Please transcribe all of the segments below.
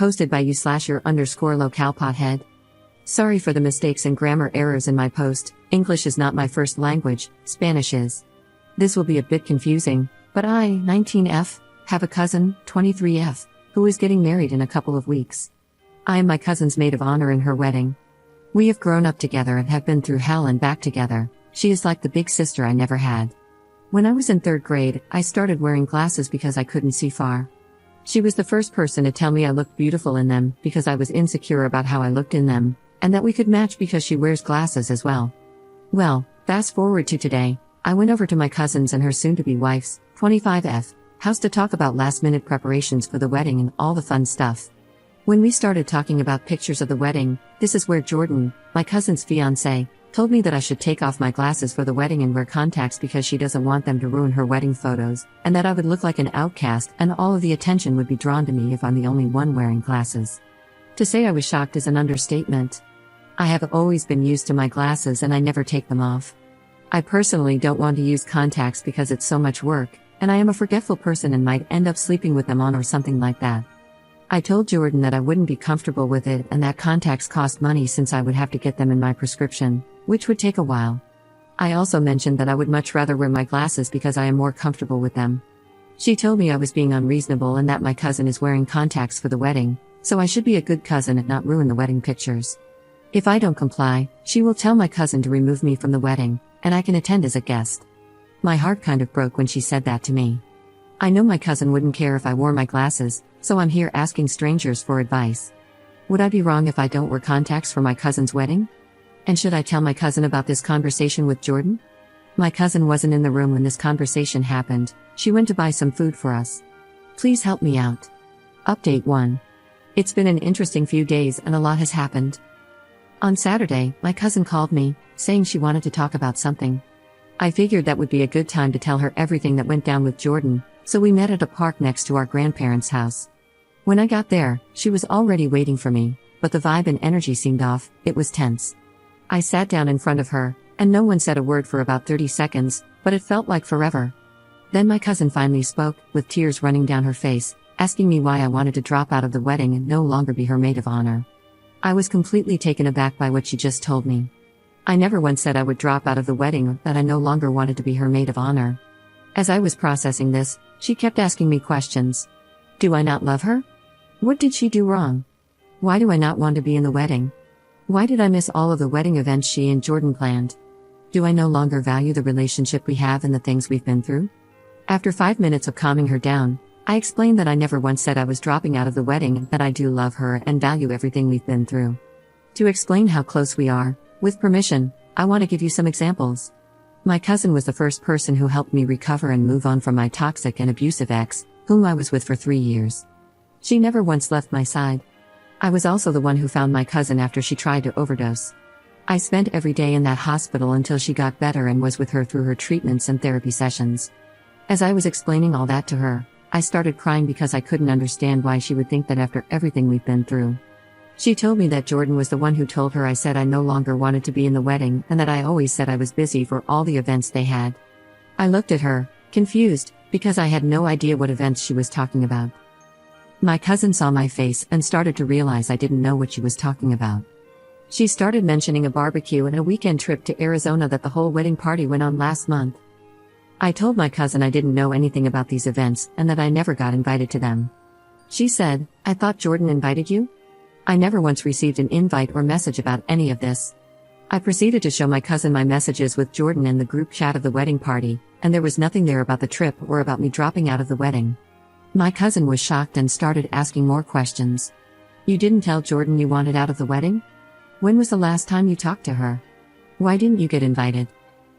Hosted by you/your_locale pothead. Sorry for the mistakes and grammar errors in my post. English is not my first language, Spanish is. This will be a bit confusing, but I, 19F, have a cousin, 23F, who is getting married in a couple of weeks. I am my cousin's maid of honor in her wedding. We have grown up together and have been through hell and back together. She is like the big sister I never had. When I was in 3rd grade, I started wearing glasses because I couldn't see far. She was the first person to tell me I looked beautiful in them because I was insecure about how I looked in them, and that we could match because she wears glasses as well. Well, fast forward to today, I went over to my cousin's and her soon-to-be wife's, 25F, house to talk about last-minute preparations for the wedding and all the fun stuff. When we started talking about pictures of the wedding, this is where Jordan, my cousin's fiancé, told me that I should take off my glasses for the wedding and wear contacts because she doesn't want them to ruin her wedding photos, and that I would look like an outcast and all of the attention would be drawn to me if I'm the only one wearing glasses. To say I was shocked is an understatement. I have always been used to my glasses and I never take them off. I personally don't want to use contacts because it's so much work, and I am a forgetful person and might end up sleeping with them on or something like that. I told Jordan that I wouldn't be comfortable with it and that contacts cost money since I would have to get them in my prescription, which would take a while. I also mentioned that I would much rather wear my glasses because I am more comfortable with them. She told me I was being unreasonable and that my cousin is wearing contacts for the wedding, so I should be a good cousin and not ruin the wedding pictures. If I don't comply, she will tell my cousin to remove me from the wedding, and I can attend as a guest. My heart kind of broke when she said that to me. I know my cousin wouldn't care if I wore my glasses, so I'm here asking strangers for advice. Would I be wrong if I don't wear contacts for my cousin's wedding? And should I tell my cousin about this conversation with Jordan? My cousin wasn't in the room when this conversation happened. She went to buy some food for us. Please help me out. Update 1. It's been an interesting few days and a lot has happened. On Saturday, my cousin called me, saying she wanted to talk about something. I figured that would be a good time to tell her everything that went down with Jordan, so we met at a park next to our grandparents' house. When I got there, she was already waiting for me, but the vibe and energy seemed off. It was tense. I sat down in front of her, and no one said a word for about 30 seconds, but it felt like forever. Then my cousin finally spoke, with tears running down her face, asking me why I wanted to drop out of the wedding and no longer be her maid of honor. I was completely taken aback by what she just told me. I never once said I would drop out of the wedding or that I no longer wanted to be her maid of honor. As I was processing this, she kept asking me questions. Do I not love her? What did she do wrong? Why do I not want to be in the wedding? Why did I miss all of the wedding events she and Jordan planned? Do I no longer value the relationship we have and the things we've been through? After 5 minutes of calming her down, I explained that I never once said I was dropping out of the wedding and that I do love her and value everything we've been through. To explain how close we are, with permission, I want to give you some examples. My cousin was the first person who helped me recover and move on from my toxic and abusive ex, whom I was with for 3 years. She never once left my side. I was also the one who found my cousin after she tried to overdose. I spent every day in that hospital until she got better and was with her through her treatments and therapy sessions. As I was explaining all that to her, I started crying because I couldn't understand why she would think that after everything we've been through. She told me that Jordan was the one who told her I said I no longer wanted to be in the wedding and that I always said I was busy for all the events they had. I looked at her, confused, because I had no idea what events she was talking about. My cousin saw my face and started to realize I didn't know what she was talking about. She started mentioning a barbecue and a weekend trip to Arizona that the whole wedding party went on last month. I told my cousin I didn't know anything about these events and that I never got invited to them. She said, "I thought Jordan invited you?" I never once received an invite or message about any of this. I proceeded to show my cousin my messages with Jordan in the group chat of the wedding party, and there was nothing there about the trip or about me dropping out of the wedding. My cousin was shocked and started asking more questions. "You didn't tell Jordan you wanted out of the wedding? When was the last time you talked to her? Why didn't you get invited?"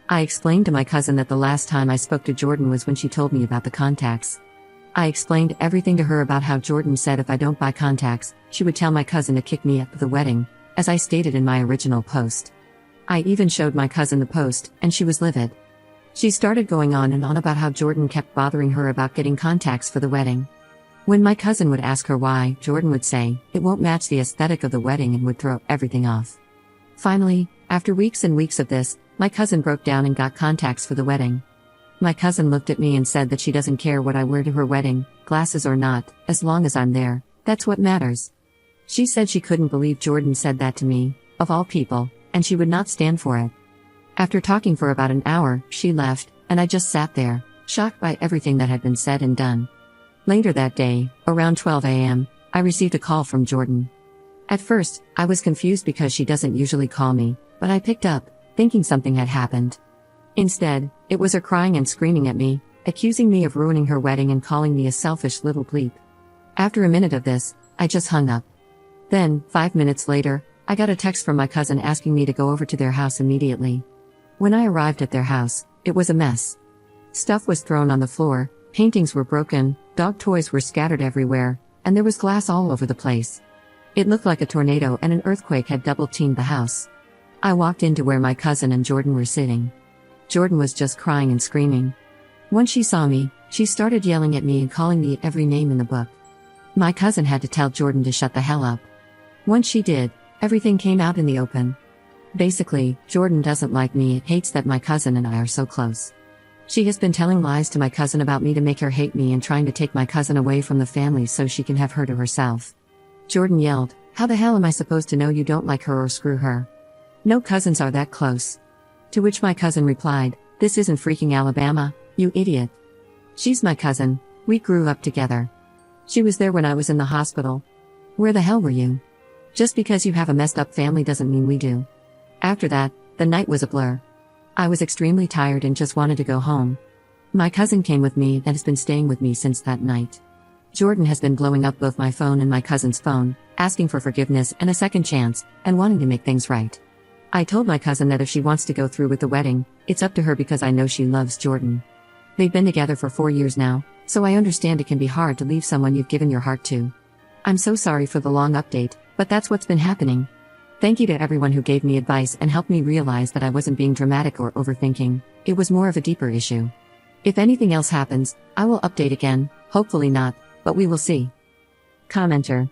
I explained to my cousin that the last time I spoke to Jordan was when she told me about the contacts. I explained everything to her about how Jordan said if I don't buy contacts, she would tell my cousin to kick me out of the wedding, as I stated in my original post. I even showed my cousin the post, and she was livid. She started going on and on about how Jordan kept bothering her about getting contacts for the wedding. When my cousin would ask her why, Jordan would say, "It won't match the aesthetic of the wedding," and would throw everything off. Finally, after weeks and weeks of this, my cousin broke down and got contacts for the wedding. My cousin looked at me and said that she doesn't care what I wear to her wedding, glasses or not, as long as I'm there, That's what matters. She said she couldn't believe Jordan said that to me, of all people, and she would not stand for it. After talking for about an hour, she left, and I just sat there, shocked by everything that had been said and done. Later that day, around 12 a.m., I received a call from Jordan. At first, I was confused because she doesn't usually call me, but I picked up, thinking something had happened. Instead, it was her crying and screaming at me, accusing me of ruining her wedding and calling me a selfish little bleep. After a minute of this, I just hung up. Then, 5 minutes later, I got a text from my cousin asking me to go over to their house immediately. When I arrived at their house, it was a mess. Stuff was thrown on the floor, paintings were broken, dog toys were scattered everywhere, and there was glass all over the place. It looked like a tornado and an earthquake had double-teamed the house. I walked into where my cousin and Jordan were sitting. Jordan was just crying and screaming. Once she saw me, she started yelling at me and calling me every name in the book. My cousin had to tell Jordan to shut the hell up. Once she did, everything came out in the open. Basically, Jordan doesn't like me and hates that my cousin and I are so close. She has been telling lies to my cousin about me to make her hate me and trying to take my cousin away from the family so she can have her to herself. Jordan yelled, "How the hell am I supposed to know you don't like her or screw her? No cousins are that close." To which my cousin replied, "This isn't freaking Alabama, you idiot. She's my cousin, we grew up together. She was there when I was in the hospital. Where the hell were you? Just because you have a messed up family doesn't mean we do." After that, the night was a blur. I was extremely tired and just wanted to go home. My cousin came with me and has been staying with me since that night. Jordan has been blowing up both my phone and my cousin's phone, asking for forgiveness and a second chance, and wanting to make things right. I told my cousin that if she wants to go through with the wedding, it's up to her because I know she loves Jordan. They've been together for 4 years now, so I understand it can be hard to leave someone you've given your heart to. I'm so sorry for the long update, but that's what's been happening. Thank you to everyone who gave me advice and helped me realize that I wasn't being dramatic or overthinking, it was more of a deeper issue. If anything else happens, I will update again, hopefully not, but we will see. Commenter.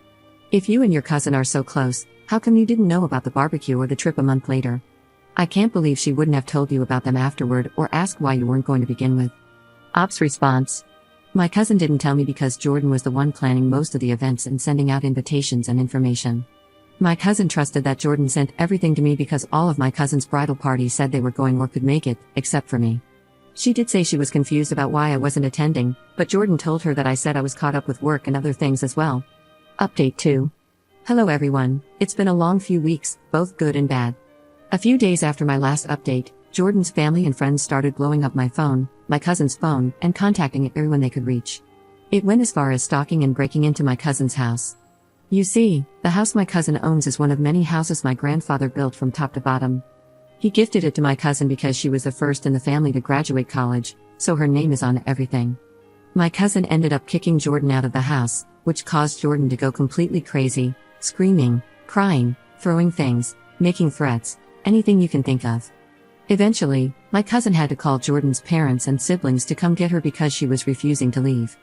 If you and your cousin are so close, how come you didn't know about the barbecue or the trip a month later? I can't believe she wouldn't have told you about them afterward or asked why you weren't going to begin with. Ops response. My cousin didn't tell me because Jordan was the one planning most of the events and sending out invitations and information. My cousin trusted that Jordan sent everything to me because all of my cousin's bridal parties said they were going or could make it, except for me. She did say she was confused about why I wasn't attending, but Jordan told her that I said I was caught up with work and other things as well. Update 2. Hello everyone, it's been a long few weeks, both good and bad. A few days after my last update, Jordan's family and friends started blowing up my phone, my cousin's phone, and contacting everyone they could reach. It went as far as stalking and breaking into my cousin's house. You see, the house my cousin owns is one of many houses my grandfather built from top to bottom. He gifted it to my cousin because she was the first in the family to graduate college, so her name is on everything. My cousin ended up kicking Jordan out of the house, which caused Jordan to go completely crazy, screaming, crying, throwing things, making threats, anything you can think of. Eventually, my cousin had to call Jordan's parents and siblings to come get her because she was refusing to leave.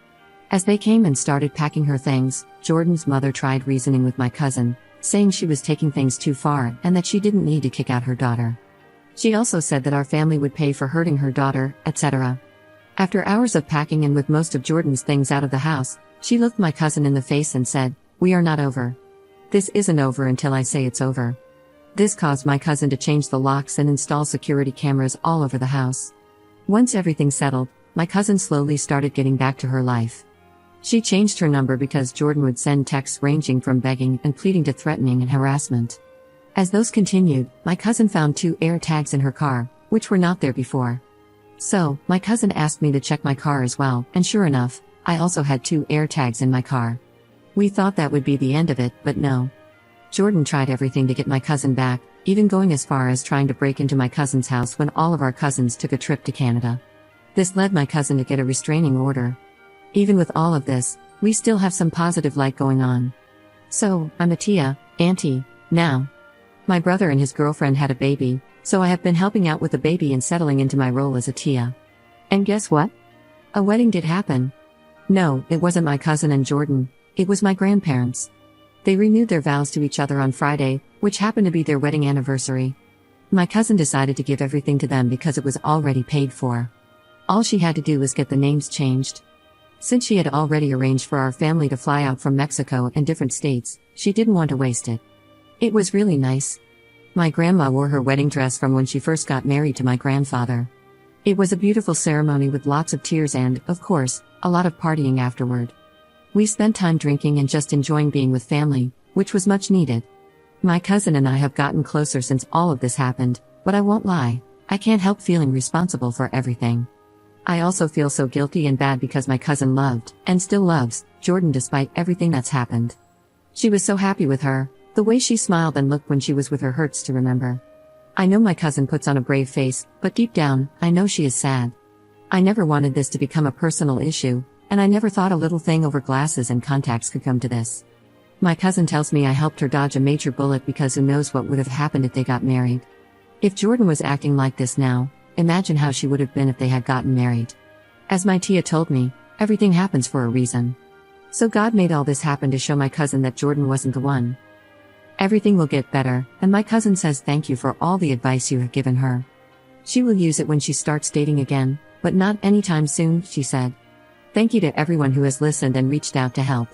As they came and started packing her things, Jordan's mother tried reasoning with my cousin, saying she was taking things too far and that she didn't need to kick out her daughter. She also said that our family would pay for hurting her daughter, etc. After hours of packing and with most of Jordan's things out of the house, she looked my cousin in the face and said, "We are not over. This isn't over until I say it's over." This caused my cousin to change the locks and install security cameras all over the house. Once everything settled, my cousin slowly started getting back to her life. She changed her number because Jordan would send texts ranging from begging and pleading to threatening and harassment. As those continued, my cousin found 2 air tags in her car, which were not there before. So, my cousin asked me to check my car as well, and sure enough, I also had 2 air tags in my car. We thought that would be the end of it, but no. Jordan tried everything to get my cousin back, even going as far as trying to break into my cousin's house when all of our cousins took a trip to Canada. This led my cousin to get a restraining order. Even with all of this, we still have some positive light going on. So, I'm a tia, auntie, now. My brother and his girlfriend had a baby, so I have been helping out with the baby and settling into my role as a tia. And guess what? A wedding did happen. No, it wasn't my cousin and Jordan, it was my grandparents. They renewed their vows to each other on Friday, which happened to be their wedding anniversary. My cousin decided to give everything to them because it was already paid for. All she had to do was get the names changed. Since she had already arranged for our family to fly out from Mexico and different states, she didn't want to waste it. It was really nice. My grandma wore her wedding dress from when she first got married to my grandfather. It was a beautiful ceremony with lots of tears and, of course, a lot of partying afterward. We spent time drinking and just enjoying being with family, which was much needed. My cousin and I have gotten closer since all of this happened, but I won't lie, I can't help feeling responsible for everything. I also feel so guilty and bad because my cousin loved, and still loves, Jordan despite everything that's happened. She was so happy with her, the way she smiled and looked when she was with her hurts to remember. I know my cousin puts on a brave face, but deep down, I know she is sad. I never wanted this to become a personal issue, and I never thought a little thing over glasses and contacts could come to this. My cousin tells me I helped her dodge a major bullet because who knows what would have happened if they got married. If Jordan was acting like this now, imagine how she would have been if they had gotten married. As my tia told me, everything happens for a reason. So God made all this happen to show my cousin that Jordan wasn't the one. Everything will get better, and my cousin says thank you for all the advice you have given her. She will use it when she starts dating again, but not anytime soon, she said. Thank you to everyone who has listened and reached out to help.